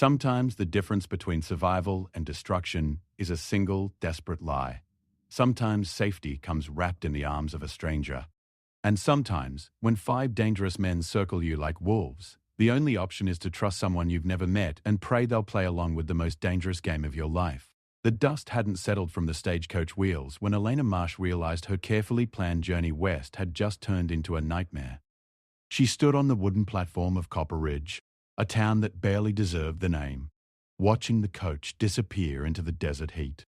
Sometimes the difference between survival and destruction is a single, desperate lie. Sometimes safety comes wrapped in the arms of a stranger. And sometimes, when 5 dangerous men circle you like wolves, the only option is to trust someone you've never met and pray they'll play along with the most dangerous game of your life. The dust hadn't settled from the stagecoach wheels when Elena Marsh realized her carefully planned journey west had just turned into a nightmare. She stood on the wooden platform of Copper Ridge, a town that barely deserved the name, watching the coach disappear into the desert heat.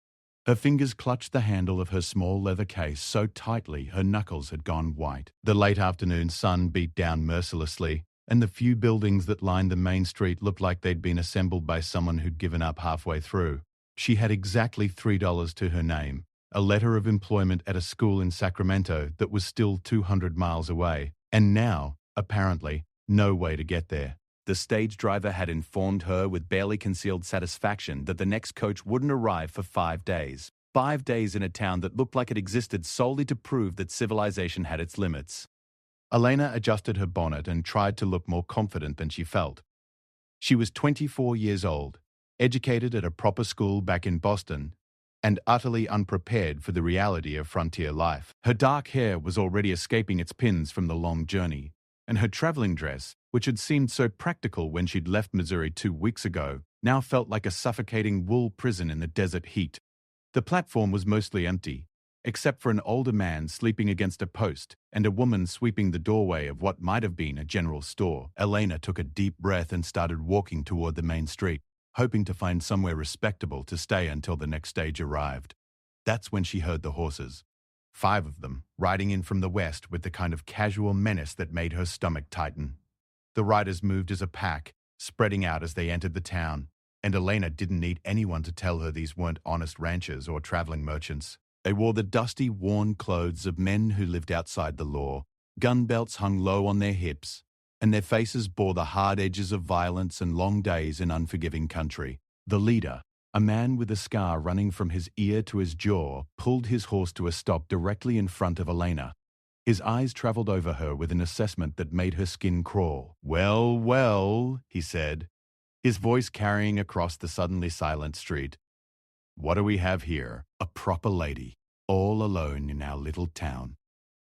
Her fingers clutched the handle of her small leather case so tightly her knuckles had gone white. The late afternoon sun beat down mercilessly, and the few buildings that lined the main street looked like they'd been assembled by someone who'd given up halfway through. She had exactly $3 to her name, a letter of employment at a school in Sacramento that was still 200 miles away, and now, apparently, no way to get there. The stage driver had informed her with barely concealed satisfaction that the next coach wouldn't arrive for 5 days. 5 days in a town that looked like it existed solely to prove that civilization had its limits. Elena adjusted her bonnet and tried to look more confident than she felt. She was 24 years old, educated at a proper school back in Boston, and utterly unprepared for the reality of frontier life. Her dark hair was already escaping its pins from the long journey, and her traveling dress, which had seemed so practical when she'd left Missouri 2 weeks ago, now felt like a suffocating wool prison in the desert heat. The platform was mostly empty, except for an older man sleeping against a post and a woman sweeping the doorway of what might have been a general store. Elena took a deep breath and started walking toward the main street, hoping to find somewhere respectable to stay until the next stage arrived. That's when she heard the horses. 5 of them, riding in from the west with the kind of casual menace that made her stomach tighten. The riders moved as a pack, spreading out as they entered the town, and Elena didn't need anyone to tell her these weren't honest ranchers or traveling merchants. They wore the dusty, worn clothes of men who lived outside the law. Gun belts hung low on their hips, and their faces bore the hard edges of violence and long days in unforgiving country. The leader, a man with a scar running from his ear to his jaw, pulled his horse to a stop directly in front of Elena. His eyes traveled over her with an assessment that made her skin crawl. "Well, well," he said, his voice carrying across the suddenly silent street. "What do we have here? A proper lady, all alone in our little town."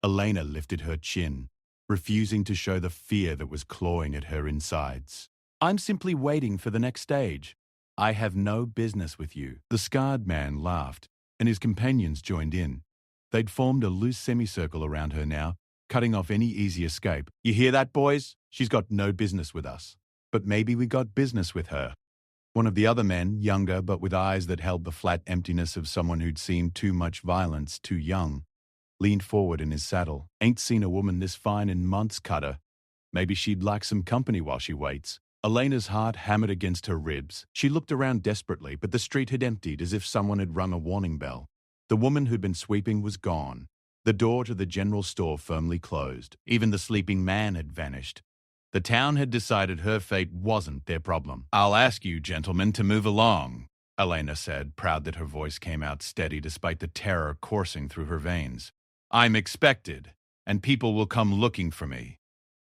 Elena lifted her chin, refusing to show the fear that was clawing at her insides. "I'm simply waiting for the next stage. I have no business with you." The scarred man laughed, and his companions joined in. They'd formed a loose semicircle around her now, cutting off any easy escape. "You hear that, boys? She's got no business with us. But maybe we got business with her." One of the other men, younger but with eyes that held the flat emptiness of someone who'd seen too much violence too young, leaned forward in his saddle. "Ain't seen a woman this fine in months, Cutter. Maybe she'd like some company while she waits." Elena's heart hammered against her ribs. She looked around desperately, but the street had emptied as if someone had rung a warning bell. The woman who'd been sweeping was gone. The door to the general store firmly closed. Even the sleeping man had vanished. The town had decided her fate wasn't their problem. "I'll ask you, gentlemen, to move along," Elena said, proud that her voice came out steady despite the terror coursing through her veins. "I'm expected, and people will come looking for me."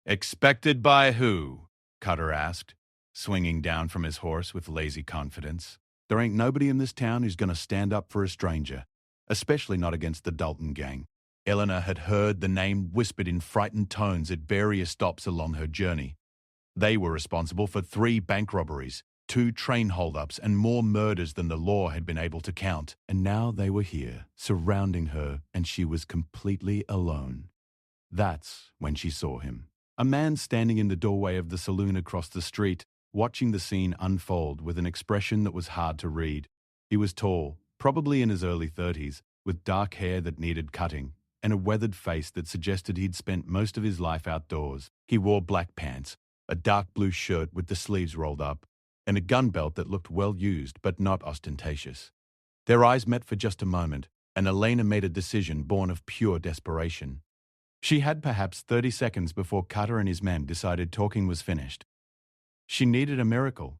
"Expected by who?" Cutter asked, swinging down from his horse with lazy confidence. "There ain't nobody in this town who's going to stand up for a stranger, especially not against the Dalton gang." Eleanor had heard the name whispered in frightened tones at various stops along her journey. They were responsible for 3 bank robberies, 2 train holdups, and more murders than the law had been able to count. And now they were here, surrounding her, and she was completely alone. That's when she saw him. A man standing in the doorway of the saloon across the street, watching the scene unfold with an expression that was hard to read. He was tall, probably in his early 30s, with dark hair that needed cutting, and a weathered face that suggested he'd spent most of his life outdoors. He wore black pants, a dark blue shirt with the sleeves rolled up, and a gun belt that looked well used but not ostentatious. Their eyes met for just a moment, and Elena made a decision born of pure desperation. She had perhaps 30 seconds before Cutter and his men decided talking was finished. She needed a miracle,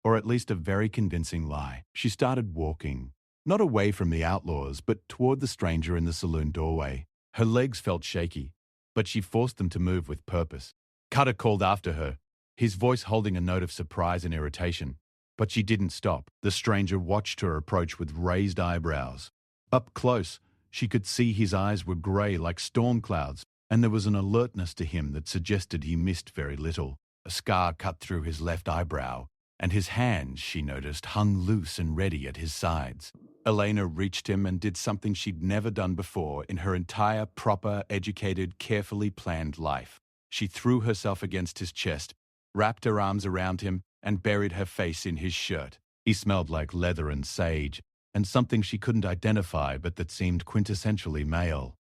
or at least a very convincing lie. She started walking, not away from the outlaws, but toward the stranger in the saloon doorway. Her legs felt shaky, but she forced them to move with purpose. Cutter called after her, his voice holding a note of surprise and irritation. But she didn't stop. The stranger watched her approach with raised eyebrows. Up close, she could see his eyes were grey like storm clouds, and there was an alertness to him that suggested he missed very little. A scar cut through his left eyebrow, and his hands, she noticed, hung loose and ready at his sides. Elena reached him and did something she'd never done before in her entire proper, educated, carefully planned life. She threw herself against his chest, wrapped her arms around him, and buried her face in his shirt. He smelled like leather and sage, and something she couldn't identify but that seemed quintessentially male.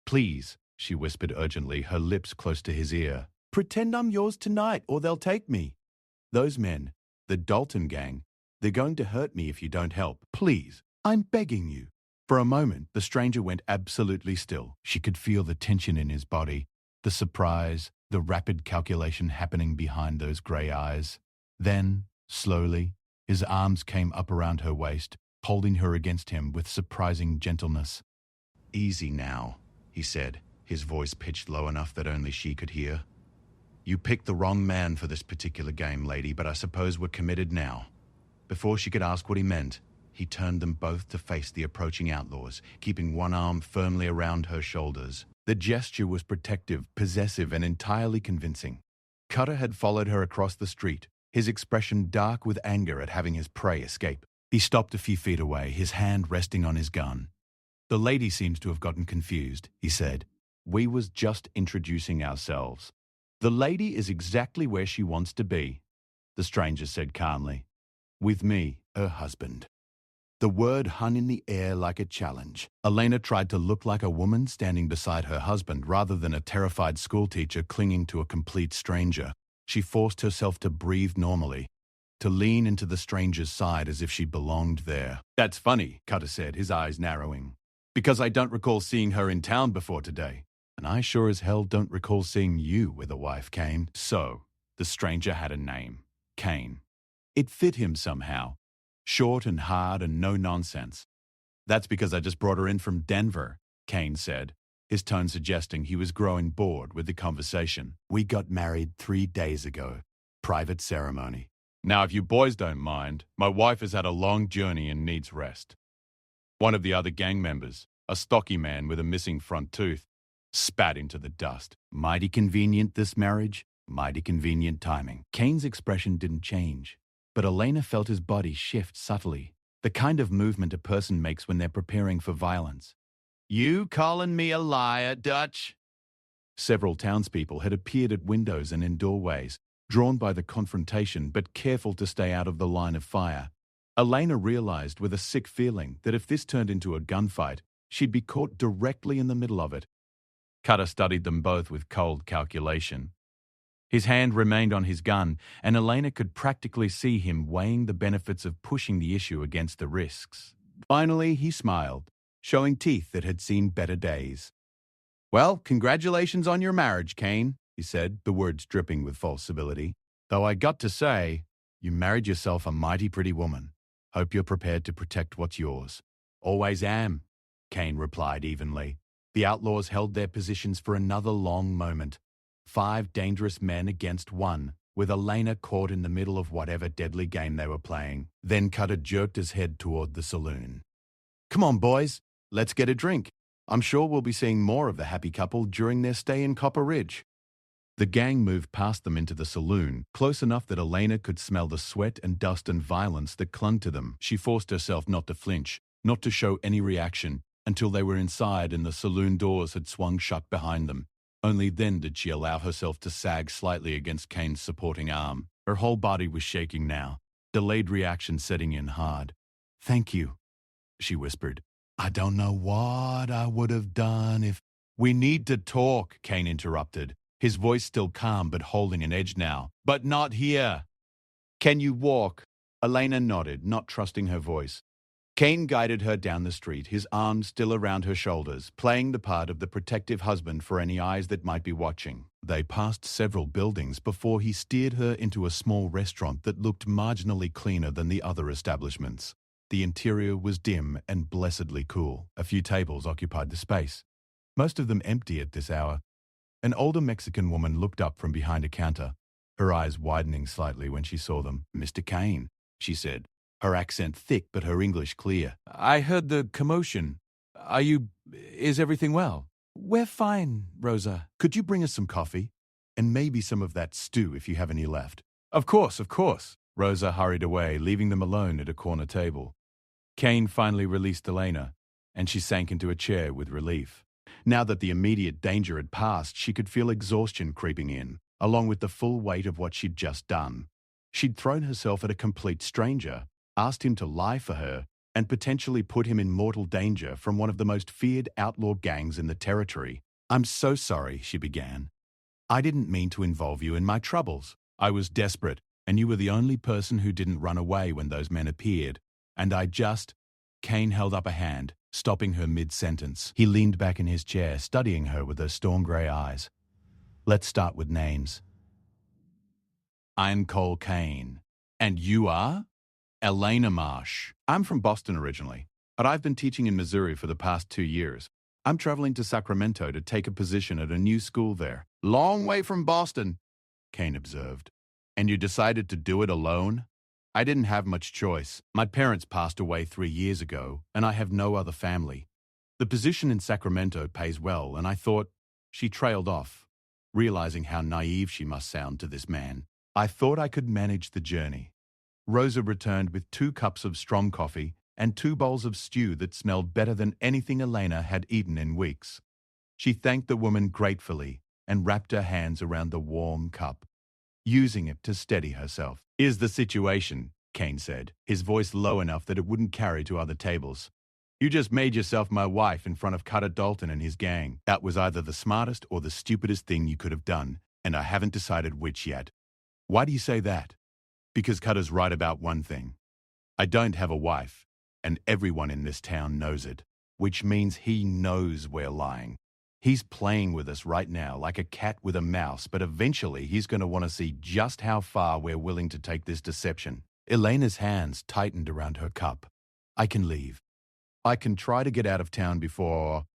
"Please," she whispered urgently, her lips close to his ear. "Pretend I'm yours tonight, or they'll take me. Those men, the Dalton gang, they're going to hurt me if you don't help. Please, I'm begging you." For a moment, the stranger went absolutely still. She could feel the tension in his body, the surprise, the rapid calculation happening behind those grey eyes. Then, slowly, his arms came up around her waist, holding her against him with surprising gentleness. "Easy now," he said, his voice pitched low enough that only she could hear. "You picked the wrong man for this particular game, lady, but I suppose we're committed now." Before she could ask what he meant, he turned them both to face the approaching outlaws, keeping one arm firmly around her shoulders. The gesture was protective, possessive, and entirely convincing. Cutter had followed her across the street, his expression dark with anger at having his prey escape. He stopped a few feet away, his hand resting on his gun. "The lady seems to have gotten confused," he said. "We was just introducing ourselves. The lady is exactly where she wants to be," the stranger said calmly. "With me, her husband." The word hung in the air like a challenge. Elena tried to look like a woman standing beside her husband rather than a terrified schoolteacher clinging to a complete stranger. She forced herself to breathe normally, to lean into the stranger's side as if she belonged there. "That's funny," Cutter said, his eyes narrowing, "because I don't recall seeing her in town before today. And I sure as hell don't recall seeing you with a wife, Kane." So, the stranger had a name. Kane. It fit him somehow. Short and hard and no nonsense. "That's because I just brought her in from Denver," Kane said, his tone suggesting he was growing bored with the conversation. "We got married 3 days ago. Private ceremony. Now, if you boys don't mind, my wife has had a long journey and needs rest." One of the other gang members, a stocky man with a missing front tooth, spat into the dust. "Mighty convenient, this marriage. Mighty convenient timing." Kane's expression didn't change, but Elena felt his body shift subtly, the kind of movement a person makes when they're preparing for violence. "You calling me a liar, Dutch?" Several townspeople had appeared at windows and in doorways, drawn by the confrontation but careful to stay out of the line of fire. Elena realized with a sick feeling that if this turned into a gunfight, she'd be caught directly in the middle of it. Cutter studied them both with cold calculation. His hand remained on his gun, and Elena could practically see him weighing the benefits of pushing the issue against the risks. Finally, he smiled, showing teeth that had seen better days. "Well, congratulations on your marriage, Kane," he said, the words dripping with false civility. "Though I got to say, you married yourself a mighty pretty woman. Hope you're prepared to protect what's yours." "Always am," Kane replied evenly. The outlaws held their positions for another long moment. 5 dangerous men against 1, with Elena caught in the middle of whatever deadly game they were playing. Then Cutter jerked his head toward the saloon. "Come on, boys, let's get a drink. I'm sure we'll be seeing more of the happy couple during their stay in Copper Ridge." The gang moved past them into the saloon, close enough that Elena could smell the sweat and dust and violence that clung to them. She forced herself not to flinch, not to show any reaction, until they were inside and the saloon doors had swung shut behind them. Only then did she allow herself to sag slightly against Kane's supporting arm. Her whole body was shaking now, delayed reaction setting in hard. "Thank you," she whispered. "I don't know what I would have done if—" "We need to talk," Kane interrupted, his voice still calm but holding an edge now. "But not here." "Can you walk?" Elena nodded, not trusting her voice. Kane guided her down the street, his arms still around her shoulders, playing the part of the protective husband for any eyes that might be watching. They passed several buildings before he steered her into a small restaurant that looked marginally cleaner than the other establishments. The interior was dim and blessedly cool. A few tables occupied the space, most of them empty at this hour. An older Mexican woman looked up from behind a counter, her eyes widening slightly when she saw them. "Mr. Kane," she said, her accent thick but her English clear. "I heard the commotion. Is everything well?" "We're fine, Rosa. Could you bring us some coffee? And maybe some of that stew if you have any left." Of course, of course." Rosa hurried away, leaving them alone at a corner table. Kane finally released Elena, and she sank into a chair with relief. Now that the immediate danger had passed, she could feel exhaustion creeping in, along with the full weight of what she'd just done. She'd thrown herself at a complete stranger, asked him to lie for her, and potentially put him in mortal danger from one of the most feared outlaw gangs in the territory. "I'm so sorry," she began. "I didn't mean to involve you in my troubles. I was desperate, and you were the only person who didn't run away when those men appeared. And Kane held up a hand, stopping her mid-sentence. He leaned back in his chair, studying her with those storm-grey eyes. "Let's start with names. I'm Cole Kane. And you are?" "Elena Marsh. I'm from Boston originally, but I've been teaching in Missouri for the past 2 years. I'm traveling to Sacramento to take a position at a new school there." "Long way from Boston," Kane observed. "And you decided to do it alone?" "I didn't have much choice. My parents passed away 3 years ago, and I have no other family. The position in Sacramento pays well, and I thought—" She trailed off, realizing how naive she must sound to this man. "I thought I could manage the journey." Rosa returned with 2 cups of strong coffee and 2 bowls of stew that smelled better than anything Elena had eaten in weeks. She thanked the woman gratefully and wrapped her hands around the warm cup, using it to steady herself. "Here's the situation," Kane said, his voice low enough that it wouldn't carry to other tables. "You just made yourself my wife in front of Cutter Dalton and his gang. That was either the smartest or the stupidest thing you could have done, and I haven't decided which yet." "Why do you say that?" "Because Cutter's right about one thing. I don't have a wife, and everyone in this town knows it, which means he knows we're lying. He's playing with us right now like a cat with a mouse, but eventually he's going to want to see just how far we're willing to take this deception." Elena's hands tightened around her cup. "I can leave. I can try to get out of town before—"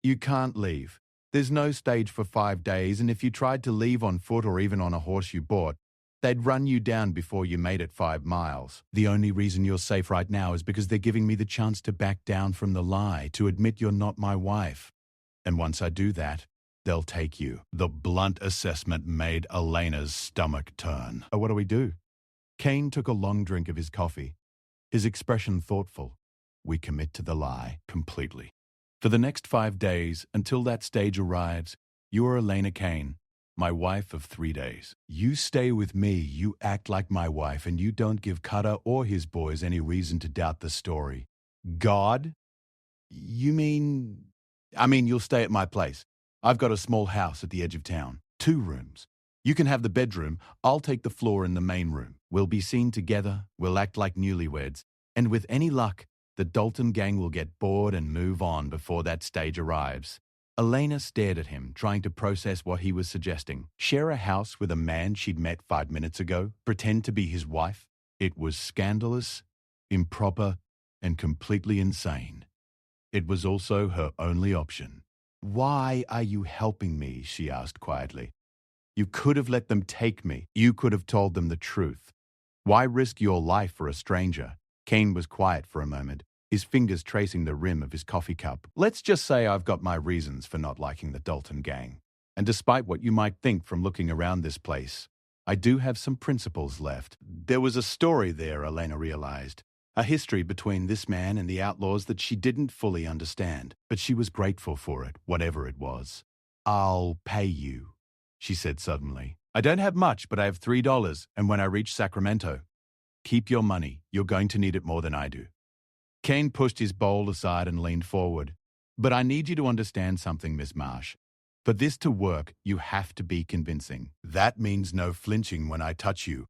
"You can't leave. There's no stage for 5 days, and if you tried to leave on foot or even on a horse you bought, they'd run you down before you made it 5 miles. The only reason you're safe right now is because they're giving me the chance to back down from the lie, to admit you're not my wife. And once I do that, they'll take you." The blunt assessment made Elena's stomach turn. "What do we do?" Kane took a long drink of his coffee, his expression thoughtful. "We commit to the lie completely. For the next 5 days, until that stage arrives, you are Elena Kane, my wife of 3 days. You stay with me, you act like my wife, and you don't give Cutter or his boys any reason to doubt the story." "God? You mean—" I mean, you'll stay at my place. I've got a small house at the edge of town. 2 rooms. You can have the bedroom. I'll take the floor in the main room. We'll be seen together. We'll act like newlyweds. And with any luck, the Dalton gang will get bored and move on before that stage arrives." Elena stared at him, trying to process what he was suggesting. Share a house with a man she'd met 5 minutes ago? Pretend to be his wife? It was scandalous, improper, and completely insane. It was also her only option. "Why are you helping me?" she asked quietly. "You could have let them take me. You could have told them the truth. Why risk your life for a stranger?" Kane was quiet for a moment, his fingers tracing the rim of his coffee cup. "Let's just say I've got my reasons for not liking the Dalton gang. And despite what you might think from looking around this place, I do have some principles left." There was a story there, Elena realized. A history between this man and the Outlaws that she didn't fully understand, but she was grateful for it, whatever it was. "I'll pay you," she said suddenly. "I don't have much, but I have $3, and when I reach Sacramento—" "Keep your money. You're going to need it more than I do." Kane pushed his bowl aside and leaned forward. "But I need you to understand something, Miss Marsh. For this to work, you have to be convincing. That means no flinching when I touch you.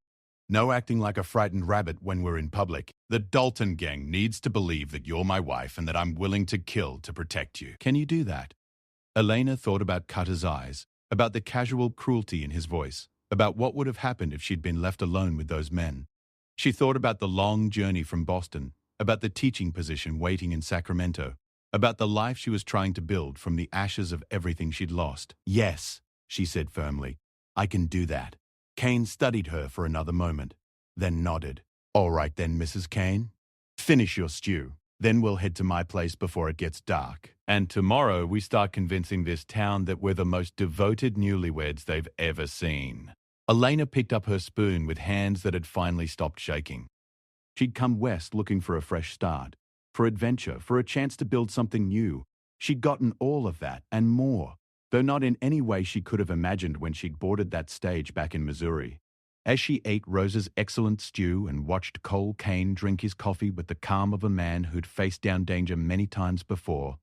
No acting like a frightened rabbit when we're in public. The Dalton gang needs to believe that you're my wife and that I'm willing to kill to protect you. Can you do that?" Elena thought about Cutter's eyes, about the casual cruelty in his voice, about what would have happened if she'd been left alone with those men. She thought about the long journey from Boston, about the teaching position waiting in Sacramento, about the life she was trying to build from the ashes of everything she'd lost. "Yes," she said firmly, "I can do that. Kane studied her for another moment, then nodded. All right then, Mrs. Kane. Finish your stew. Then we'll head to my place before it gets dark. And tomorrow we start convincing this town that we're the most devoted newlyweds they've ever seen. Elena picked up her spoon with hands that had finally stopped shaking. She'd come west looking for a fresh start, for adventure, for a chance to build something new. She'd gotten all of that and more, though not in any way she could have imagined when she'd boarded that stage back in Missouri. As she ate Rose's excellent stew and watched Cole Kane drink his coffee with the calm of a man who'd faced down danger many times before,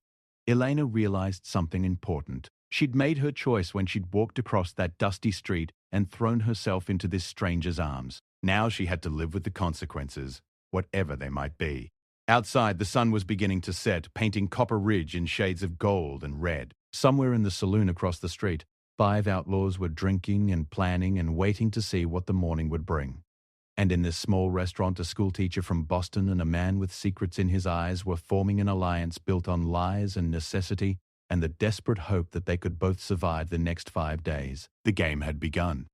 Elena realized something important. She'd made her choice when she'd walked across that dusty street and thrown herself into this stranger's arms. Now she had to live with the consequences, whatever they might be. Outside, the sun was beginning to set, painting Copper Ridge in shades of gold and red. Somewhere in the saloon across the street, 5 outlaws were drinking and planning and waiting to see what the morning would bring. And in this small restaurant, a schoolteacher from Boston and a man with secrets in his eyes were forming an alliance built on lies and necessity and the desperate hope that they could both survive the next 5 days. The game had begun.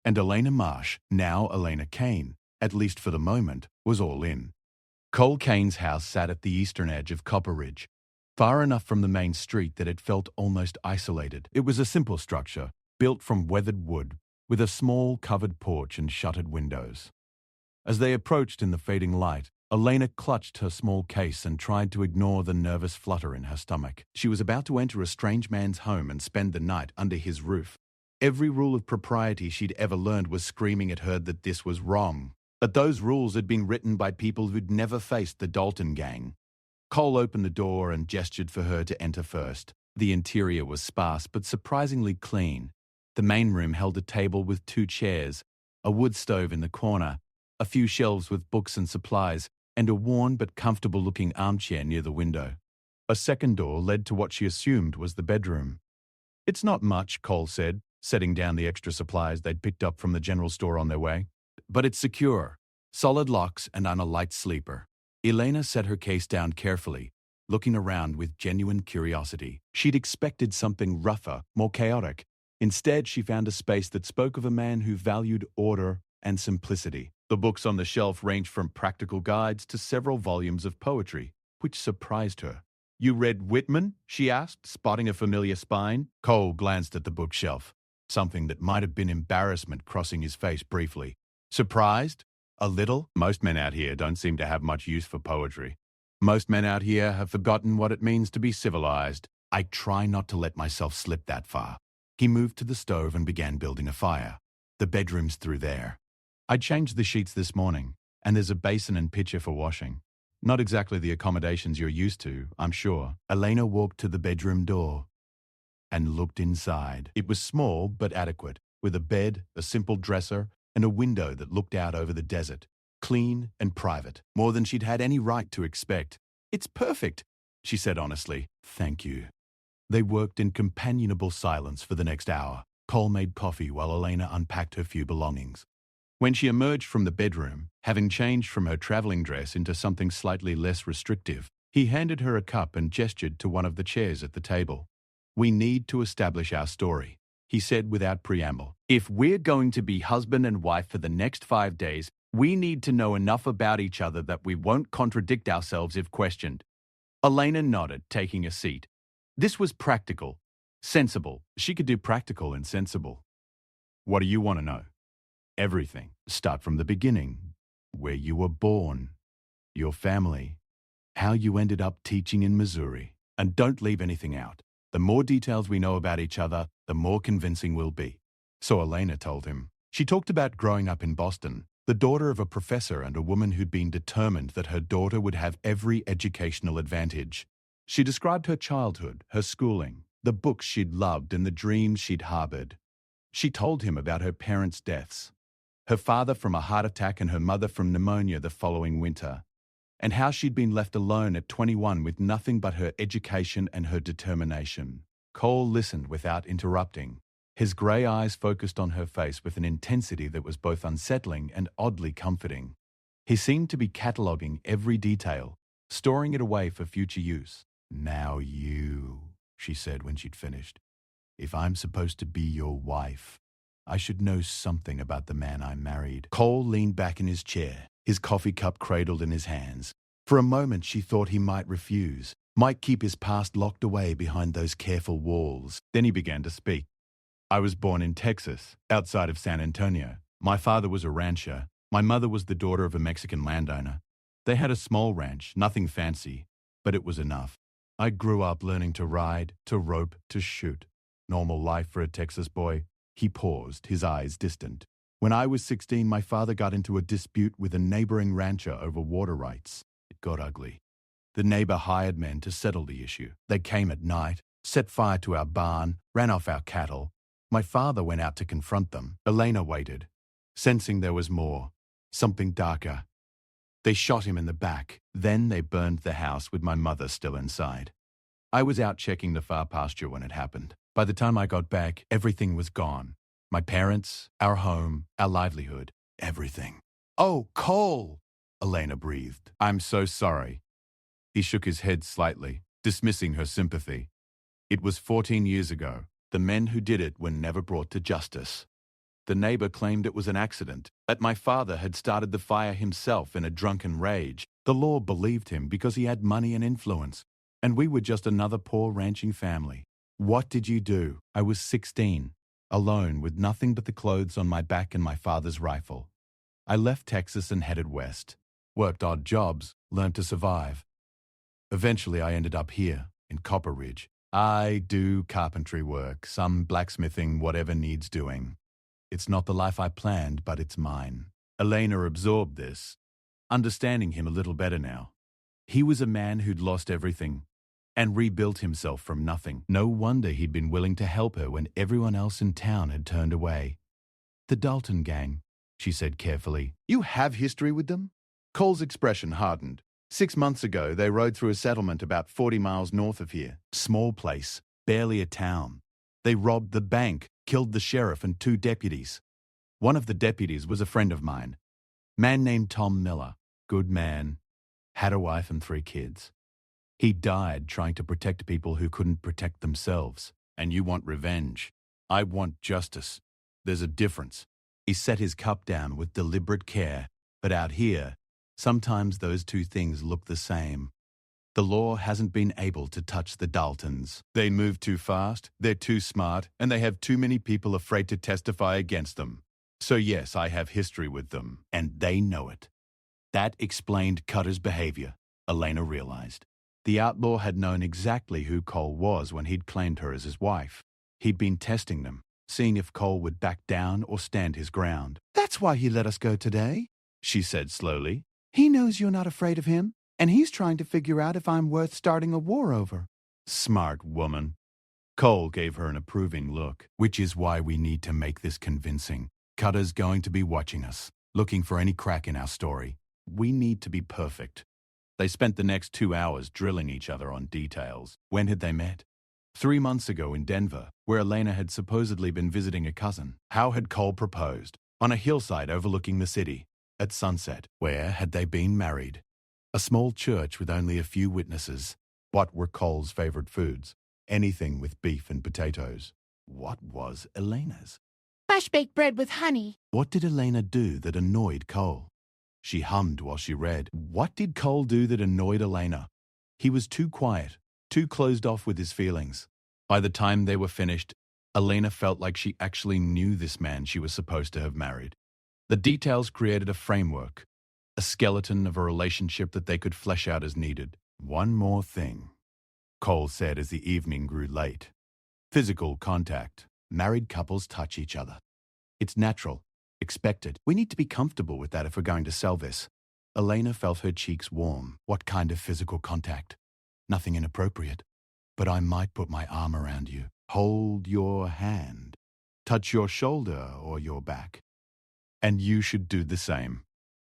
And Elena Marsh, now Elena Kane, at least for the moment, was all in. Cole Kane's house sat at the eastern edge of Copper Ridge, far enough from the main street that it felt almost isolated. It was a simple structure, built from weathered wood, with a small covered porch and shuttered windows. As they approached in the fading light, Elena clutched her small case and tried to ignore the nervous flutter in her stomach. She was about to enter a strange man's home and spend the night under his roof. Every rule of propriety she'd ever learned was screaming at her that this was wrong. But those rules had been written by people who'd never faced the Dalton gang. Cole opened the door and gestured for her to enter first. The interior was sparse but surprisingly clean. The main room held a table with 2 chairs, a wood stove in the corner, a few shelves with books and supplies, and a worn but comfortable-looking armchair near the window. A second door led to what she assumed was the bedroom. "It's not much," Cole said, setting down the extra supplies they'd picked up from the general store on their way. "But it's secure, solid locks, and I'm a light sleeper." Elena set her case down carefully, looking around with genuine curiosity. She'd expected something rougher, more chaotic. Instead, she found a space that spoke of a man who valued order and simplicity. The books on the shelf ranged from practical guides to several volumes of poetry, which surprised her. "You read Whitman?" she asked, spotting a familiar spine. Cole glanced at the bookshelf, something that might have been embarrassment crossing his face briefly. "Surprised? A little? Most men out here don't seem to have much use for poetry. Most men out here have forgotten what it means to be civilized. I try not to let myself slip that far." He moved to the stove and began building a fire. "The bedroom's through there. I changed the sheets this morning, and there's a basin and pitcher for washing. Not exactly the accommodations you're used to, I'm sure." Elena walked to the bedroom door and looked inside. It was small but adequate, with a bed, a simple dresser, and a window that looked out over the desert. Clean and private, more than she'd had any right to expect. "It's perfect," she said honestly. "Thank you." They worked in companionable silence for the next hour. Cole made coffee while Elena unpacked her few belongings. When she emerged from the bedroom, having changed from her traveling dress into something slightly less restrictive, he handed her a cup and gestured to one of the chairs at the table. "We need to establish our story," he said without preamble. "If we're going to be husband and wife for the next 5 days, we need to know enough about each other that we won't contradict ourselves if questioned." Elena nodded, taking a seat. This was practical, sensible. She could do practical and sensible. "What do you want to know?" "Everything. Start from the beginning. Where you were born, your family, how you ended up teaching in Missouri. And don't leave anything out. The more details we know about each other, the more convincing we'll be." So Elena told him. She talked about growing up in Boston, the daughter of a professor and a woman who'd been determined that her daughter would have every educational advantage. She described her childhood, her schooling, the books she'd loved and the dreams she'd harbored. She told him about her parents' deaths, her father from a heart attack and her mother from pneumonia the following winter, and how she'd been left alone at 21 with nothing but her education and her determination. Cole listened without interrupting, his grey eyes focused on her face with an intensity that was both unsettling and oddly comforting. He seemed to be cataloguing every detail, storing it away for future use. "Now you," she said when she'd finished. "If I'm supposed to be your wife, I should know something about the man I married. Cole leaned back in his chair, his coffee cup cradled in his hands. For a moment she thought he might refuse, might keep his past locked away behind those careful walls. Then he began to speak. I was born in Texas, outside of San Antonio. My father was a rancher. My mother was the daughter of a Mexican landowner. They had a small ranch, nothing fancy, but it was enough. I grew up learning to ride, to rope, to shoot. Normal life for a Texas boy. He paused, his eyes distant. When I was 16, my father got into a dispute with a neighboring rancher over water rights. It got ugly. The neighbor hired men to settle the issue. They came at night, set fire to our barn, ran off our cattle. My father went out to confront them. Elena waited, sensing there was more, something darker. They shot him in the back. Then they burned the house with my mother still inside. I was out checking the far pasture when it happened. By the time I got back, everything was gone. My parents, our home, our livelihood, everything. Oh, Cole! Elena breathed. I'm so sorry. He shook his head slightly, dismissing her sympathy. It was 14 years ago. The men who did it were never brought to justice. The neighbor claimed it was an accident, that my father had started the fire himself in a drunken rage. The law believed him because he had money and influence, and we were just another poor ranching family. What did you do? I was 16, alone with nothing but the clothes on my back and my father's rifle. I left Texas and headed west, worked odd jobs, learned to survive. Eventually I ended up here, in Copper Ridge. I do carpentry work, some blacksmithing, whatever needs doing. It's not the life I planned, but it's mine. Elena absorbed this, understanding him a little better now. He was a man who'd lost everything and rebuilt himself from nothing. No wonder he'd been willing to help her when everyone else in town had turned away. The Dalton gang, she said carefully. You have history with them? Cole's expression hardened. 6 months ago, they rode through a settlement about 40 miles north of here. Small place, barely a town. They robbed the bank, killed the sheriff and 2 deputies. One of the deputies was a friend of mine. Man named Tom Miller. Good man. Had a wife and 3 kids. He died trying to protect people who couldn't protect themselves. And you want revenge. I want justice. There's a difference. He set his cup down with deliberate care, but out here, sometimes those 2 things look the same. The law hasn't been able to touch the Daltons. They move too fast, they're too smart, and they have too many people afraid to testify against them. So yes, I have history with them, and they know it. That explained Cutter's behavior, Elena realized. The outlaw had known exactly who Cole was when he'd claimed her as his wife. He'd been testing them, seeing if Cole would back down or stand his ground. That's why he let us go today, she said slowly. He knows you're not afraid of him, and he's trying to figure out if I'm worth starting a war over. Smart woman. Cole gave her an approving look, which is why we need to make this convincing. Cutter's going to be watching us, looking for any crack in our story. We need to be perfect. They spent the next 2 hours drilling each other on details. When had they met? 3 months ago in Denver, where Elena had supposedly been visiting a cousin. How had Cole proposed? On a hillside overlooking the city. At sunset. Where had they been married? A small church with only a few witnesses. What were Cole's favorite foods? Anything with beef and potatoes. What was Elena's? Fresh-baked bread with honey. What did Elena do that annoyed Cole? She hummed while she read. What did Cole do that annoyed Elena? He was too quiet, too closed off with his feelings. By the time they were finished, Elena felt like she actually knew this man she was supposed to have married. The details created a framework, a skeleton of a relationship that they could flesh out as needed. One more thing, Cole said as the evening grew late. Physical contact. Married couples touch each other. It's natural, expected. We need to be comfortable with that if we're going to sell this. Elena felt her cheeks warm. What kind of physical contact? Nothing inappropriate. But I might put my arm around you, hold your hand, touch your shoulder or your back. And you should do the same.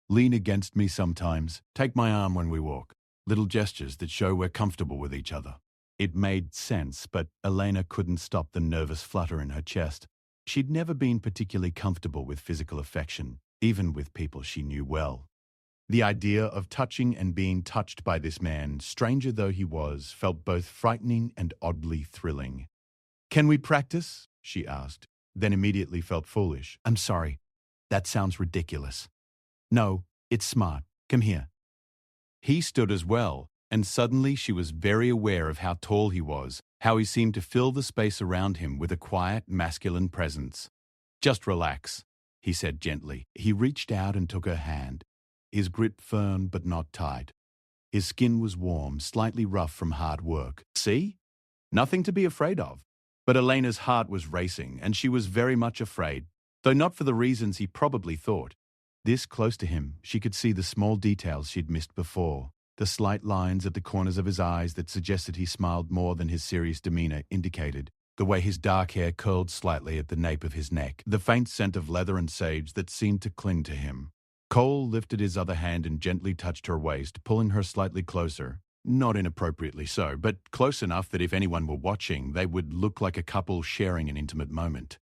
Lean against me sometimes, take my arm when we walk. Little gestures that show we're comfortable with each other. It made sense, but Elena couldn't stop the nervous flutter in her chest. She'd never been particularly comfortable with physical affection, even with people she knew well. The idea of touching and being touched by this man, stranger though he was, felt both frightening and oddly thrilling. Can we practice? She asked. then immediately felt foolish. I'm sorry. That sounds ridiculous. No, it's smart. Come here. He stood as well, and suddenly she was very aware of how tall he was, how he seemed to fill the space around him with a quiet, masculine presence. Just relax, he said gently. He reached out and took her hand, his grip firm but not tight. His skin was warm, slightly rough from hard work. See? Nothing to be afraid of. But Elena's heart was racing, and she was very much afraid, though not for the reasons he probably thought. This close to him, she could see the small details she'd missed before. The slight lines at the corners of his eyes that suggested he smiled more than his serious demeanor indicated. The way his dark hair curled slightly at the nape of his neck. The faint scent of leather and sage that seemed to cling to him. Cole lifted his other hand and gently touched her waist, pulling her slightly closer. Not inappropriately so, but close enough that if anyone were watching, they would look like a couple sharing an intimate moment.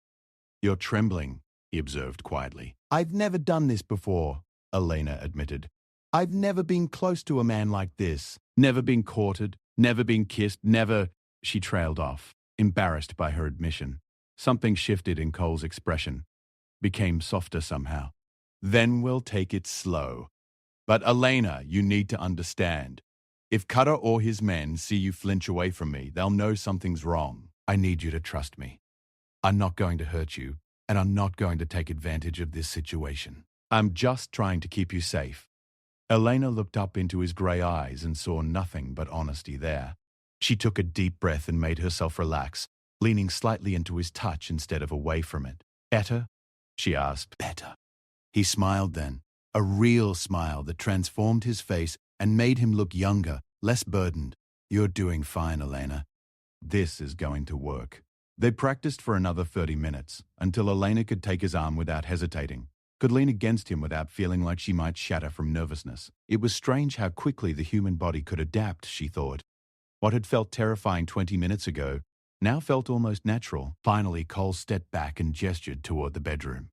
You're trembling, he observed quietly. I've never done this before, Elena admitted. I've never been close to a man like this. Never been courted, never been kissed, never... She trailed off, embarrassed by her admission. Something shifted in Cole's expression, became softer somehow. Then we'll take it slow. But Elena, you need to understand. If Cutter or his men see you flinch away from me, they'll know something's wrong. I need you to trust me. I'm not going to hurt you, and I'm not going to take advantage of this situation. I'm just trying to keep you safe. Elena looked up into his grey eyes and saw nothing but honesty there. She took a deep breath and made herself relax, leaning slightly into his touch instead of away from it. Better? She asked. Better. He smiled then, a real smile that transformed his face and made him look younger, less burdened. You're doing fine, Elena. This is going to work. They practiced for another 30 minutes, until Elena could take his arm without hesitating, could lean against him without feeling like she might shatter from nervousness. It was strange how quickly the human body could adapt, she thought. What had felt terrifying 20 minutes ago now felt almost natural. Finally, Cole stepped back and gestured toward the bedroom.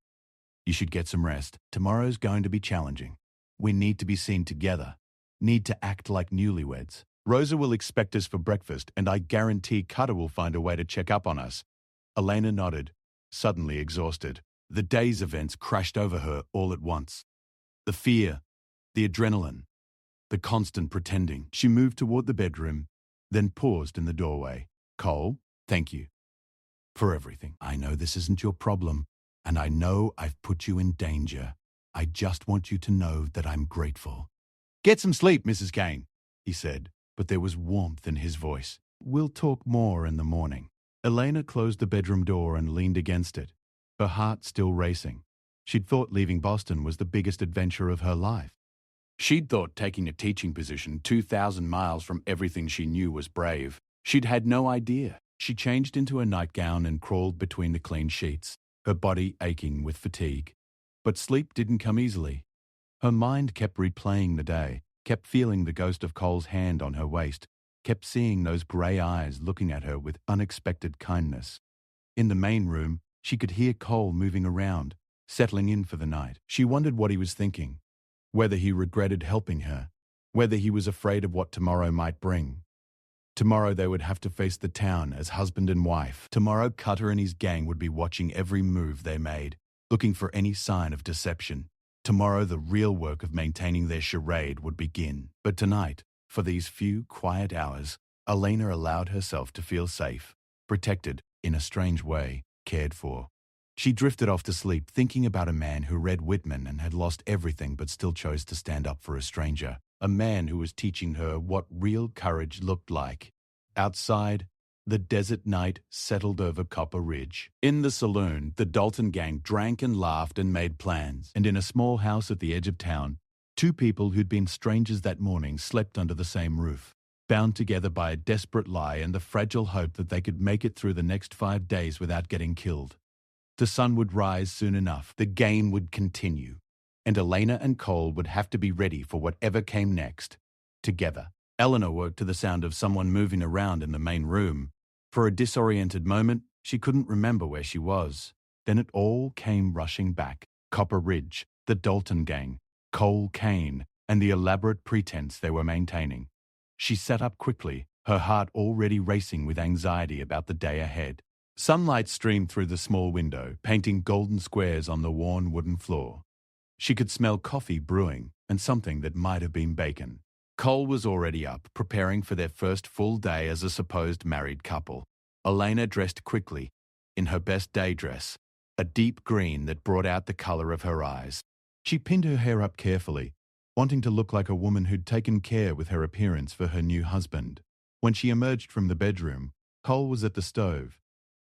You should get some rest. Tomorrow's going to be challenging. We need to be seen together. Need to act like newlyweds. Rosa will expect us for breakfast, and I guarantee Cutter will find a way to check up on us. Elena nodded, suddenly exhausted. The day's events crashed over her all at once. The fear, the adrenaline, the constant pretending. She moved toward the bedroom, then paused in the doorway. Cole, thank you for everything. I know this isn't your problem, and I know I've put you in danger. I just want you to know that I'm grateful. Get some sleep, Mrs. Kane, he said, but there was warmth in his voice. We'll talk more in the morning. Elena closed the bedroom door and leaned against it, her heart still racing. She'd thought leaving Boston was the biggest adventure of her life. She'd thought taking a teaching position 2,000 miles from everything she knew was brave. She'd had no idea. She changed into a nightgown and crawled between the clean sheets, her body aching with fatigue. But sleep didn't come easily. Her mind kept replaying the day, kept feeling the ghost of Cole's hand on her waist, kept seeing those grey eyes looking at her with unexpected kindness. In the main room, she could hear Cole moving around, settling in for the night. She wondered what he was thinking, whether he regretted helping her, whether he was afraid of what tomorrow might bring. Tomorrow they would have to face the town as husband and wife. Tomorrow Cutter and his gang would be watching every move they made, looking for any sign of deception. Tomorrow the real work of maintaining their charade would begin. But tonight, for these few quiet hours, Elena allowed herself to feel safe, protected, in a strange way, cared for. She drifted off to sleep thinking about a man who read Whitman and had lost everything but still chose to stand up for a stranger. A man who was teaching her what real courage looked like. Outside, the desert night settled over Copper Ridge. In the saloon, the Dalton gang drank and laughed and made plans. And in a small house at the edge of town, two people who'd been strangers that morning slept under the same roof, bound together by a desperate lie and the fragile hope that they could make it through the next 5 days without getting killed. The sun would rise soon enough. The game would continue. And Elena and Cole would have to be ready for whatever came next, together. Eleanor woke to the sound of someone moving around in the main room. For a disoriented moment, she couldn't remember where she was. Then it all came rushing back. Copper Ridge, the Dalton gang, Cole Kane, and the elaborate pretense they were maintaining. She sat up quickly, her heart already racing with anxiety about the day ahead. Sunlight streamed through the small window, painting golden squares on the worn wooden floor. She could smell coffee brewing and something that might have been bacon. Cole was already up, preparing for their first full day as a supposed married couple. Elena dressed quickly, in her best day dress, a deep green that brought out the color of her eyes. She pinned her hair up carefully, wanting to look like a woman who'd taken care with her appearance for her new husband. When she emerged from the bedroom, Cole was at the stove,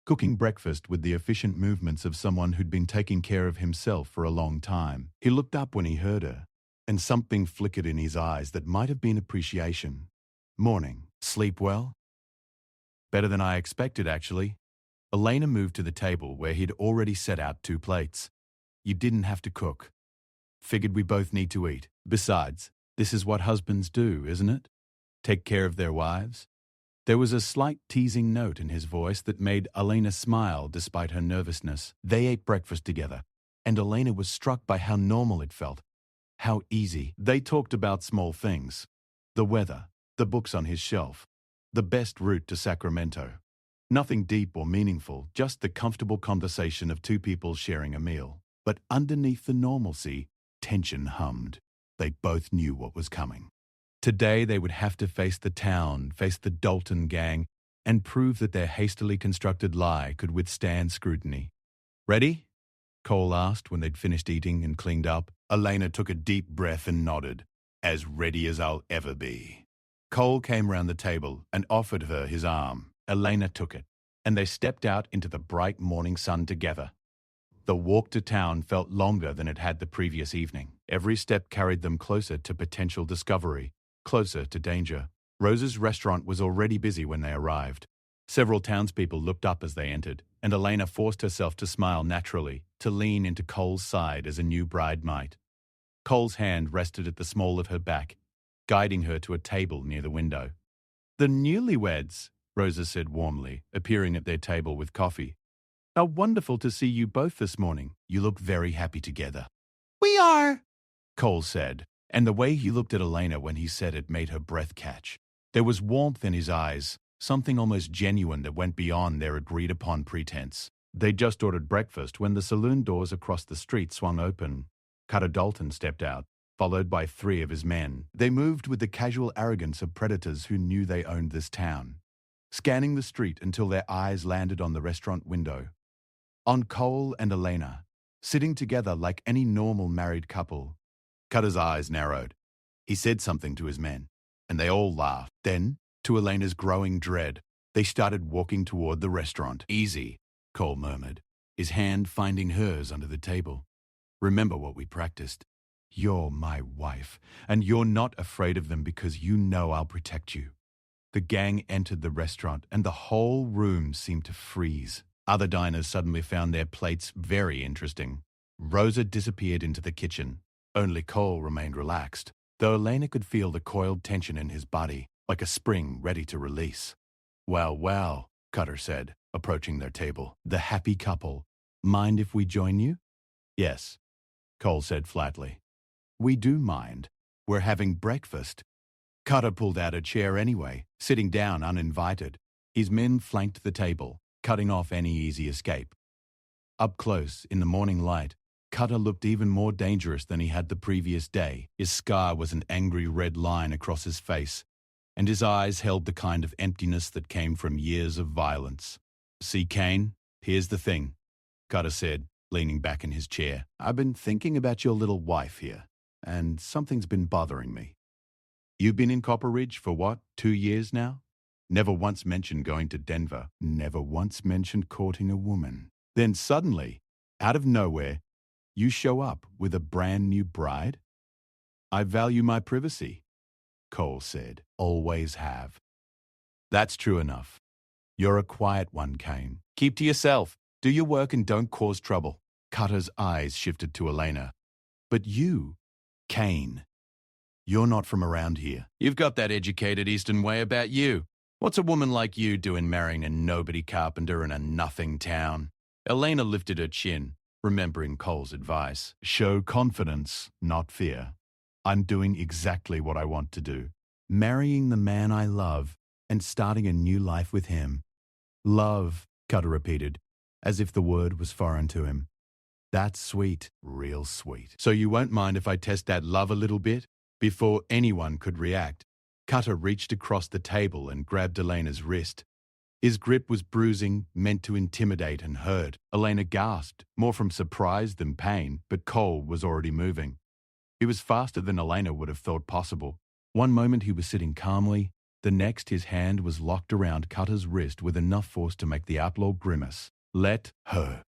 cooking breakfast with the efficient movements of someone who'd been taking care of himself for a long time. He looked up when he heard her, and something flickered in his eyes that might have been appreciation. "Morning. Sleep well?" "Better than I expected, actually." Elena moved to the table where he'd already set out 2 plates. "You didn't have to cook. Figured we both need to eat. Besides, this is what husbands do, isn't it? Take care of their wives." There was a slight teasing note in his voice that made Elena smile despite her nervousness. They ate breakfast together, and Elena was struck by how normal it felt, how easy. They talked about small things: the weather, the books on his shelf, the best route to Sacramento. Nothing deep or meaningful, just the comfortable conversation of 2 people sharing a meal. But underneath the normalcy, tension hummed. They both knew what was coming. Today they would have to face the town, face the Dalton gang, and prove that their hastily constructed lie could withstand scrutiny. "Ready?" Cole asked when they'd finished eating and cleaned up. Elena took a deep breath and nodded. "As ready as I'll ever be." Cole came round the table and offered her his arm. Elena took it, and they stepped out into the bright morning sun together. The walk to town felt longer than it had the previous evening. Every step carried them closer to potential discovery, closer to danger. Rose's restaurant was already busy when they arrived. Several townspeople looked up as they entered, and Elena forced herself to smile naturally, to lean into Cole's side as a new bride might. Cole's hand rested at the small of her back, guiding her to a table near the window. "The newlyweds," Rosa said warmly, appearing at their table with coffee. "How wonderful to see you both this morning. You look very happy together." We are. Cole said, and the way he looked at Elena when he said it made her breath catch. There was warmth in his eyes, something almost genuine that went beyond their agreed-upon pretense. They'd just ordered breakfast when the saloon doors across the street swung open. Cutter Dalton stepped out, followed by 3 of his men. They moved with the casual arrogance of predators who knew they owned this town, scanning the street until their eyes landed on the restaurant window, on Cole and Elena, sitting together like any normal married couple. Cutter's eyes narrowed. He said something to his men, and they all laughed. Then, to Elena's growing dread, they started walking toward the restaurant. "Easy," Cole murmured, his hand finding hers under the table. "Remember what we practiced. You're my wife, and you're not afraid of them because you know I'll protect you." The gang entered the restaurant, and the whole room seemed to freeze. Other diners suddenly found their plates very interesting. Rosa disappeared into the kitchen. Only Cole remained relaxed, though Elena could feel the coiled tension in his body, like a spring ready to release. "Well, well," Cutter said, approaching their table. "The happy couple. Mind if we join you?" "Yes," Cole said flatly. "We do mind. We're having breakfast." Cutter pulled out a chair anyway, sitting down uninvited. His men flanked the table, cutting off any easy escape. Up close, in the morning light, Cutter looked even more dangerous than he had the previous day. His scar was an angry red line across his face, and his eyes held the kind of emptiness that came from years of violence. "See, Kane, here's the thing," Cutter said, leaning back in his chair. "I've been thinking about your little wife here, and something's been bothering me. You've been in Copper Ridge for what, 2 years now? Never once mentioned going to Denver. Never once mentioned courting a woman. Then suddenly, out of nowhere, you show up with a brand new bride?" "I value my privacy," Cole said. "Always have." "That's true enough. You're a quiet one, Kane. Keep to yourself. Do your work and don't cause trouble." Cutter's eyes shifted to Elena. "But you, Kane, you're not from around here. You've got that educated Eastern way about you. What's a woman like you doing marrying a nobody carpenter in a nothing town?" Elena lifted her chin, remembering Cole's advice. "Show confidence, not fear. I'm doing exactly what I want to do. Marrying the man I love and starting a new life with him. Love Cutter repeated, as if the word was foreign to him. That's sweet, real sweet. So you won't mind if I test that love a little bit? Before anyone could react, Cutter reached across the table and grabbed Elena's wrist. His grip was bruising, meant to intimidate and hurt. Elena gasped, more from surprise than pain, but Cole was already moving. He was faster than Elena would have thought possible. One moment he was sitting calmly, the next his hand was locked around Cutter's wrist with enough force to make the outlaw grimace. Let her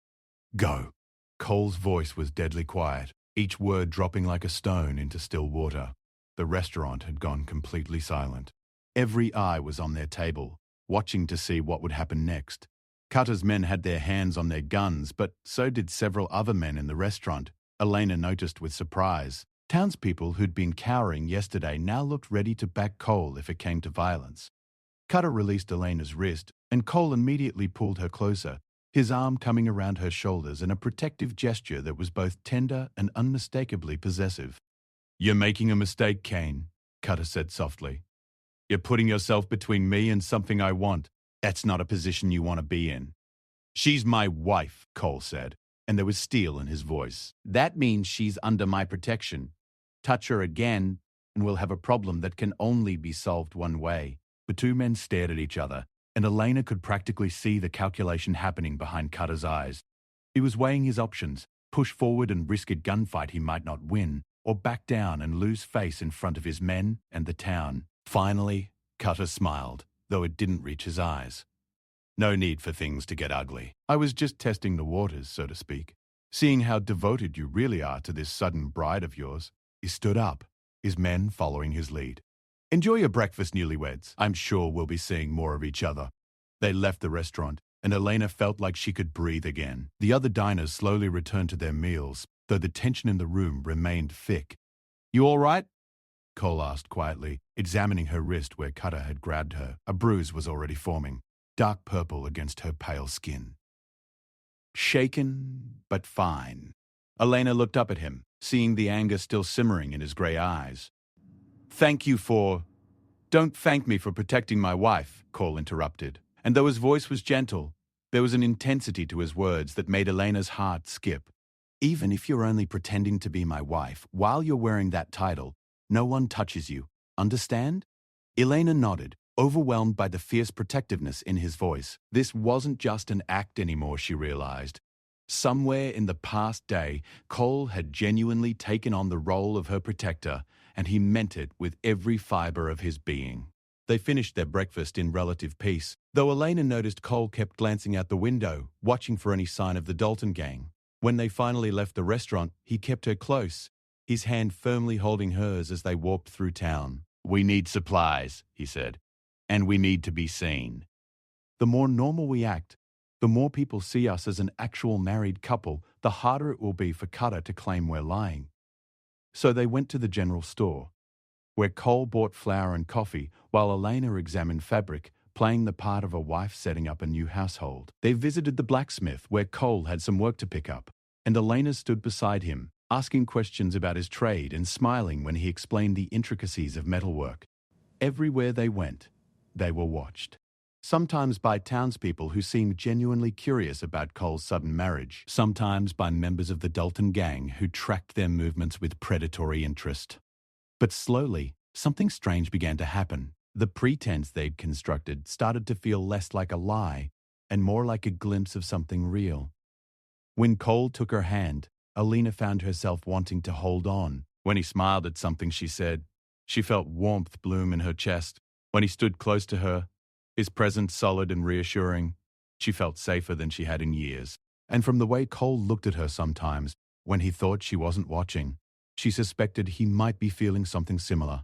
go. Cole's voice was deadly quiet, each word dropping like a stone into still water. The restaurant had gone completely silent. Every eye was on their table, watching to see what would happen next. Cutter's men had their hands on their guns, but so did several other men in the restaurant, Elena noticed with surprise. Townspeople who'd been cowering yesterday now looked ready to back Cole if it came to violence. Cutter released Elena's wrist, and Cole immediately pulled her closer, his arm coming around her shoulders in a protective gesture that was both tender and unmistakably possessive. You're making a mistake, Kane, Cutter said softly. You're putting yourself between me and something I want. That's not a position you want to be in. She's my wife, Cole said, and there was steel in his voice. That means she's under my protection. Touch her again, and we'll have a problem that can only be solved one way. The two men stared at each other, and Elena could practically see the calculation happening behind Cutter's eyes. He was weighing his options, push forward and risk a gunfight he might not win, or back down and lose face in front of his men and the town. Finally, Cutter smiled, though it didn't reach his eyes. No need for things to get ugly. I was just testing the waters, so to speak. Seeing how devoted you really are to this sudden bride of yours. He stood up, his men following his lead. Enjoy your breakfast, newlyweds. I'm sure we'll be seeing more of each other. They left the restaurant, and Elena felt like she could breathe again. The other diners slowly returned to their meals, though the tension in the room remained thick. You all right? Cole asked quietly, examining her wrist where Cutter had grabbed her. A bruise was already forming, dark purple against her pale skin. Shaken, but fine. Elena looked up at him, seeing the anger still simmering in his grey eyes. Don't thank me for protecting my wife, Cole interrupted. And though his voice was gentle, there was an intensity to his words that made Elena's heart skip. Even if you're only pretending to be my wife, while you're wearing that title, no one touches you. Understand? Elena nodded, overwhelmed by the fierce protectiveness in his voice. This wasn't just an act anymore, she realized. Somewhere in the past day, Cole had genuinely taken on the role of her protector, and he meant it with every fiber of his being. They finished their breakfast in relative peace, though Elena noticed Cole kept glancing out the window, watching for any sign of the Dalton gang. When they finally left the restaurant, he kept her close, his hand firmly holding hers as they walked through town. We need supplies, he said, and we need to be seen. The more normal we act, the more people see us as an actual married couple, the harder it will be for Cutter to claim we're lying. So they went to the general store, where Cole bought flour and coffee while Elena examined fabric, playing the part of a wife setting up a new household. They visited the blacksmith, where Cole had some work to pick up, and Elena stood beside him, asking questions about his trade and smiling when he explained the intricacies of metalwork. Everywhere they went, they were watched. Sometimes by townspeople who seemed genuinely curious about Cole's sudden marriage, sometimes by members of the Dalton gang who tracked their movements with predatory interest. But slowly, something strange began to happen. The pretense they'd constructed started to feel less like a lie and more like a glimpse of something real. When Cole took her hand, Elena found herself wanting to hold on. When he smiled at something she said, she felt warmth bloom in her chest. When he stood close to her, his presence solid and reassuring, she felt safer than she had in years. And from the way Cole looked at her sometimes, when he thought she wasn't watching, she suspected he might be feeling something similar.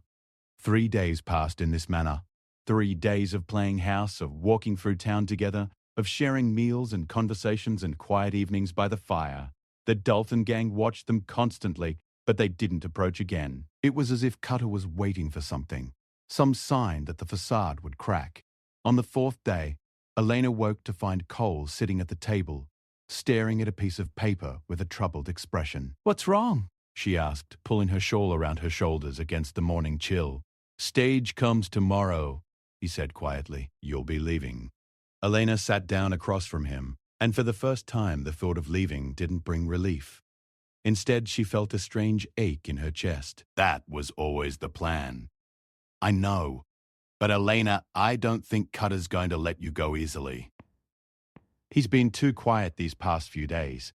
3 days passed in this manner. 3 days of playing house, of walking through town together, of sharing meals and conversations and quiet evenings by the fire. The Dalton gang watched them constantly, but they didn't approach again. It was as if Cutter was waiting for something, some sign that the facade would crack. On the 4th day, Elena woke to find Cole sitting at the table, staring at a piece of paper with a troubled expression. "What's wrong?" she asked, pulling her shawl around her shoulders against the morning chill. "Stage comes tomorrow," he said quietly. "You'll be leaving." Elena sat down across from him, and for the first time the thought of leaving didn't bring relief. Instead, she felt a strange ache in her chest. That was always the plan. I know, but Elena, I don't think Cutter's going to let you go easily. He's been too quiet these past few days.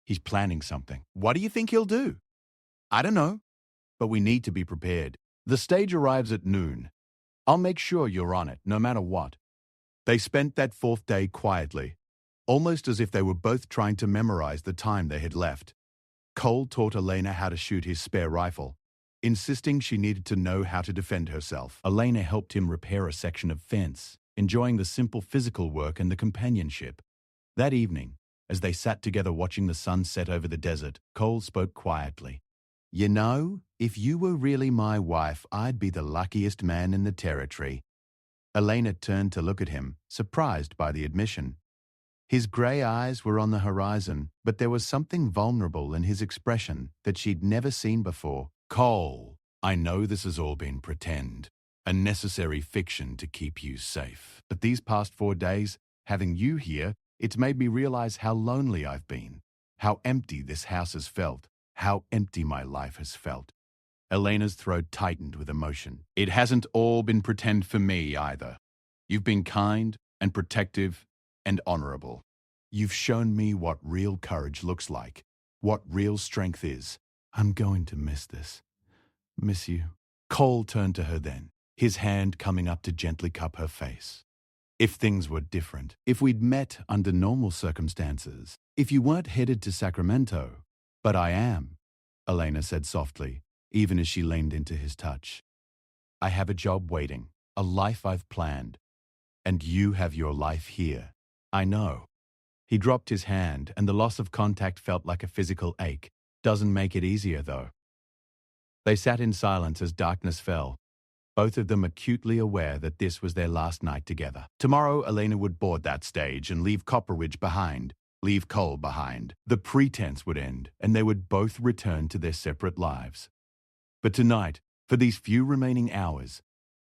He's planning something. What do you think he'll do? I don't know, but we need to be prepared. The stage arrives at noon. I'll make sure you're on it, no matter what. They spent that fourth day quietly, almost as if they were both trying to memorize the time they had left. Cole taught Elena how to shoot his spare rifle, insisting she needed to know how to defend herself. Elena helped him repair a section of fence, enjoying the simple physical work and the companionship. That evening, as they sat together watching the sun set over the desert, Cole spoke quietly. You know, if you were really my wife, I'd be the luckiest man in the territory. Elena turned to look at him, surprised by the admission. His grey eyes were on the horizon, but there was something vulnerable in his expression that she'd never seen before. Cole, I know this has all been pretend, a necessary fiction to keep you safe. But these past 4 days, having you here, it's made me realize how lonely I've been, how empty this house has felt, how empty my life has felt. Elena's throat tightened with emotion. It hasn't all been pretend for me either. You've been kind and protective and honorable. You've shown me what real courage looks like, what real strength is. I'm going to miss this. Miss you. Cole turned to her then, his hand coming up to gently cup her face. If things were different, if we'd met under normal circumstances, if you weren't headed to Sacramento. But I am, Elena said softly, even as she leaned into his touch. I have a job waiting, a life I've planned, and you have your life here. I know. He dropped his hand, and the loss of contact felt like a physical ache. Doesn't make it easier, though. They sat in silence as darkness fell, both of them acutely aware that this was their last night together. Tomorrow, Elena would board that stage and leave Copperridge behind, leave Cole behind. The pretense would end, and they would both return to their separate lives. But tonight, for these few remaining hours,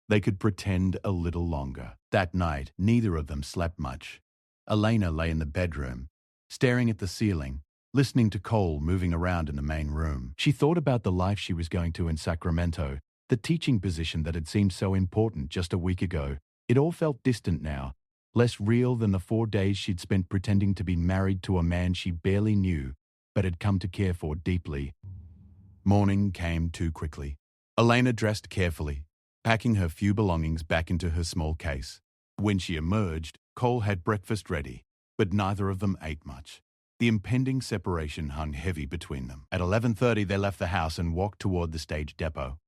they could pretend a little longer. That night, neither of them slept much. Elena lay in the bedroom, staring at the ceiling, listening to Cole moving around in the main room. She thought about the life she was going to in Sacramento, the teaching position that had seemed so important just a week ago. It all felt distant now, less real than the 4 days she'd spent pretending to be married to a man she barely knew, but had come to care for deeply. Morning came too quickly. Elena dressed carefully, packing her few belongings back into her small case. When she emerged, Cole had breakfast ready, but neither of them ate much. The impending separation hung heavy between them. At 11:30, they left the house and walked toward the stage depot.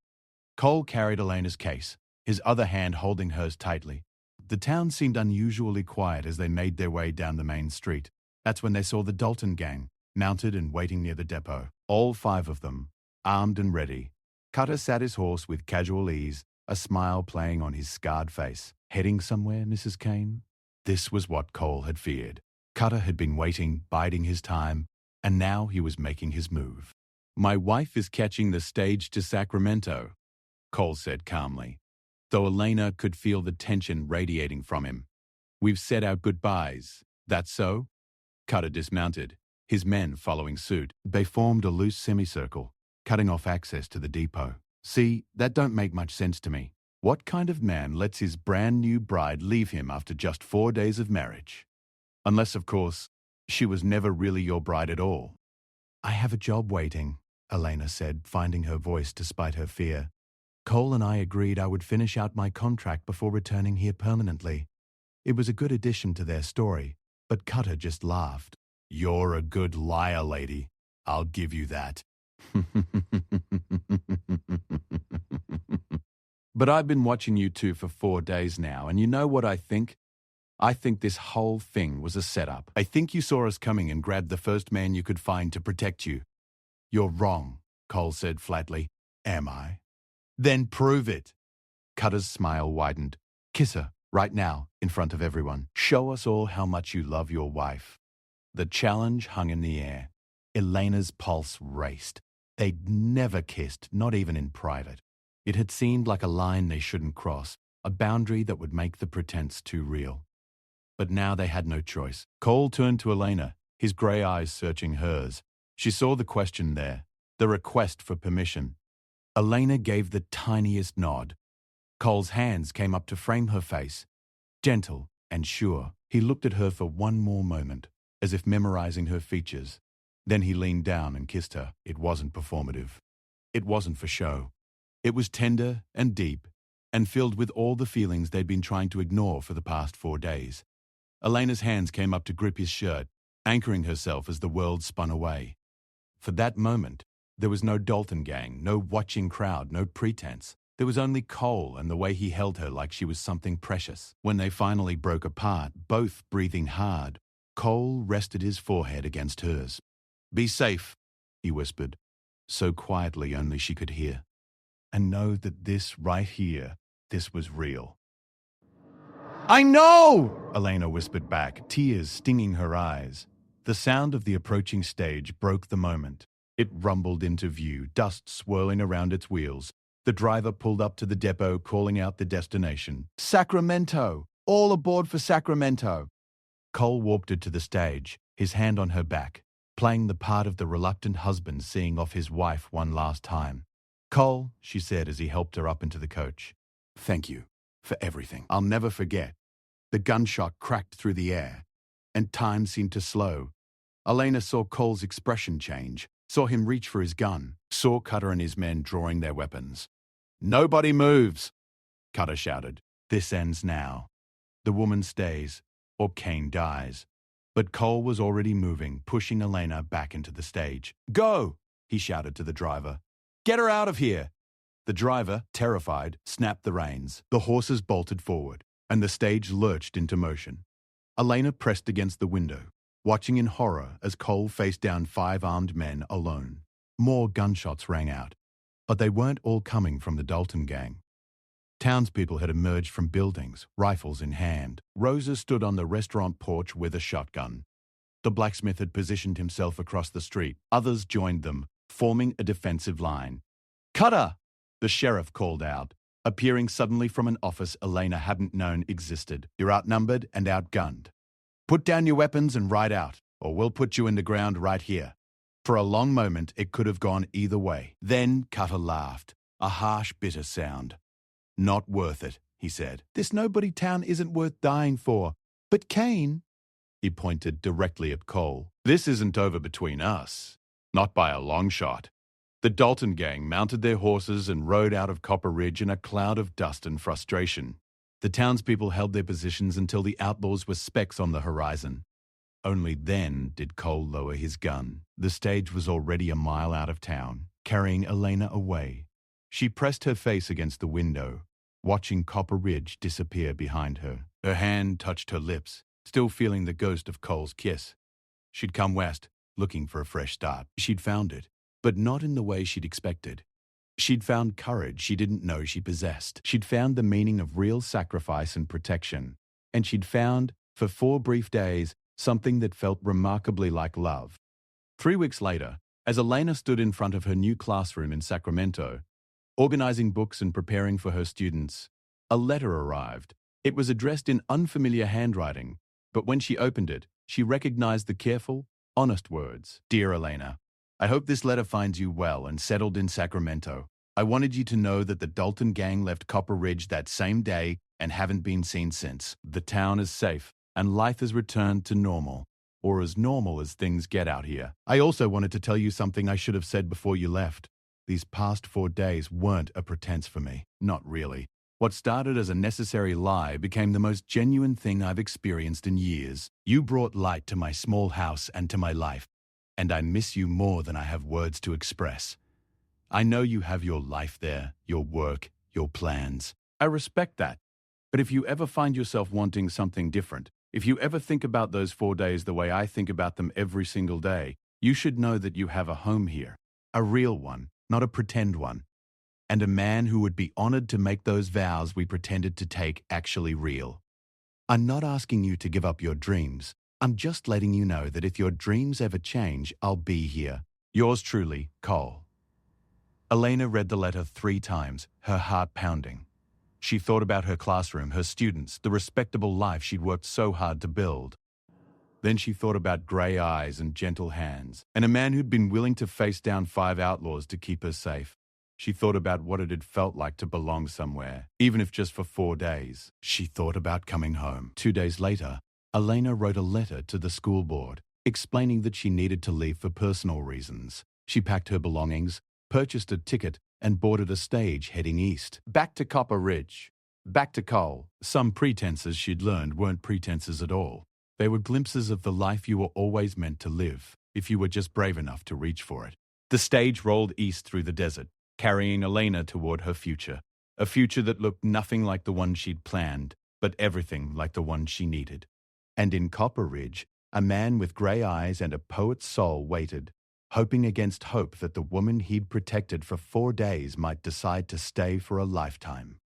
Cole carried Elena's case, his other hand holding hers tightly. The town seemed unusually quiet as they made their way down the main street. That's when they saw the Dalton gang, mounted and waiting near the depot. All 5 of them, armed and ready. Cutter sat his horse with casual ease, a smile playing on his scarred face. Heading somewhere, Mrs. Kane? This was what Cole had feared. Cutter had been waiting, biding his time, and now he was making his move. My wife is catching the stage to Sacramento, Cole said calmly, though Elena could feel the tension radiating from him. We've said our goodbyes. That's so? Cutter dismounted, his men following suit. They formed a loose semicircle, cutting off access to the depot. See, that don't make much sense to me. What kind of man lets his brand new bride leave him after just 4 days of marriage? Unless, of course, she was never really your bride at all. I have a job waiting, Elena said, finding her voice despite her fear. Cole and I agreed I would finish out my contract before returning here permanently. It was a good addition to their story, but Cutter just laughed. You're a good liar, lady. I'll give you that. But I've been watching you two for 4 days now, and you know what I think? I think this whole thing was a setup. I think you saw us coming and grabbed the first man you could find to protect you. You're wrong, Cole said flatly. Am I? Then prove it. Cutter's smile widened. Kiss her, right now, in front of everyone. Show us all how much you love your wife. The challenge hung in the air. Elena's pulse raced. They'd never kissed, not even in private. It had seemed like a line they shouldn't cross, a boundary that would make the pretense too real. But now they had no choice. Cole turned to Elena, his grey eyes searching hers. She saw the question there, the request for permission. Elena gave the tiniest nod. Cole's hands came up to frame her face. Gentle and sure, he looked at her for one more moment, as if memorizing her features. Then he leaned down and kissed her. It wasn't performative. It wasn't for show. It was tender and deep, and filled with all the feelings they'd been trying to ignore for the past 4 days. Elena's hands came up to grip his shirt, anchoring herself as the world spun away. For that moment, there was no Dalton gang, no watching crowd, no pretense. There was only Cole and the way he held her like she was something precious. When they finally broke apart, both breathing hard, Cole rested his forehead against hers. "Be safe," he whispered, so quietly only she could hear. "And know that this right here, this was real." "I know!" Elena whispered back, tears stinging her eyes. The sound of the approaching stage broke the moment. It rumbled into view, dust swirling around its wheels. The driver pulled up to the depot, calling out the destination. "Sacramento! All aboard for Sacramento!" Cole walked her to the stage, his hand on her back, playing the part of the reluctant husband seeing off his wife one last time. "Cole," she said as he helped her up into the coach, "thank you for everything. I'll never forget." The gunshot cracked through the air, and time seemed to slow. Elena saw Cole's expression change, saw him reach for his gun, saw Cutter and his men drawing their weapons. "Nobody moves!" Cutter shouted. "This ends now. The woman stays, or Kane dies." But Cole was already moving, pushing Elena back into the stage. "Go!" he shouted to the driver. "Get her out of here!" The driver, terrified, snapped the reins. The horses bolted forward, and the stage lurched into motion. Elena pressed against the window, watching in horror as Cole faced down 5 armed men alone. More gunshots rang out, but they weren't all coming from the Dalton gang. Townspeople had emerged from buildings, rifles in hand. Rosa stood on the restaurant porch with a shotgun. The blacksmith had positioned himself across the street. Others joined them, forming a defensive line. "Cutter!" the sheriff called out, appearing suddenly from an office Elena hadn't known existed. "You're outnumbered and outgunned. Put down your weapons and ride out, or we'll put you in the ground right here." For a long moment, it could have gone either way. Then Cutter laughed, a harsh, bitter sound. "Not worth it," he said. "This nobody town isn't worth dying for. But Kane," he pointed directly at Cole, "this isn't over between us. Not by a long shot." The Dalton gang mounted their horses and rode out of Copper Ridge in a cloud of dust and frustration. The townspeople held their positions until the Outlaws were specks on the horizon. Only then did Cole lower his gun. The stage was already a mile out of town, carrying Elena away. She pressed her face against the window, watching Copper Ridge disappear behind her. Her hand touched her lips, still feeling the ghost of Cole's kiss. She'd come west, looking for a fresh start. She'd found it, but not in the way she'd expected. She'd found courage she didn't know she possessed. She'd found the meaning of real sacrifice and protection. And she'd found, for 4 brief days, something that felt remarkably like love. 3 weeks later, as Elena stood in front of her new classroom in Sacramento, organizing books and preparing for her students, a letter arrived. It was addressed in unfamiliar handwriting, but when she opened it, she recognized the careful, honest words. "Dear Elena, I hope this letter finds you well and settled in Sacramento. I wanted you to know that the Dalton gang left Copper Ridge that same day and haven't been seen since. The town is safe, and life has returned to normal, or as normal as things get out here. I also wanted to tell you something I should have said before you left. These past 4 days weren't a pretense for me. Not really. What started as a necessary lie became the most genuine thing I've experienced in years. You brought light to my small house and to my life, and I miss you more than I have words to express. I know you have your life there, your work, your plans. I respect that. But if you ever find yourself wanting something different, if you ever think about those 4 days the way I think about them every single day, you should know that you have a home here. A real one, not a pretend one. And a man who would be honored to make those vows we pretended to take actually real. I'm not asking you to give up your dreams. I'm just letting you know that if your dreams ever change, I'll be here. Yours truly, Cole." Elena read the letter 3 times, her heart pounding. She thought about her classroom, her students, the respectable life she'd worked so hard to build. Then she thought about grey eyes and gentle hands, and a man who'd been willing to face down 5 outlaws to keep her safe. She thought about what it had felt like to belong somewhere, even if just for 4 days. She thought about coming home. 2 days later, Elena wrote a letter to the school board, explaining that she needed to leave for personal reasons. She packed her belongings, purchased a ticket, and boarded a stage heading east. Back to Copper Ridge. Back to coal. Some pretenses she'd learned weren't pretenses at all. They were glimpses of the life you were always meant to live, if you were just brave enough to reach for it. The stage rolled east through the desert, carrying Elena toward her future. A future that looked nothing like the one she'd planned, but everything like the one she needed. And in Copper Ridge, a man with grey eyes and a poet's soul waited, hoping against hope that the woman he'd protected for 4 days might decide to stay for a lifetime.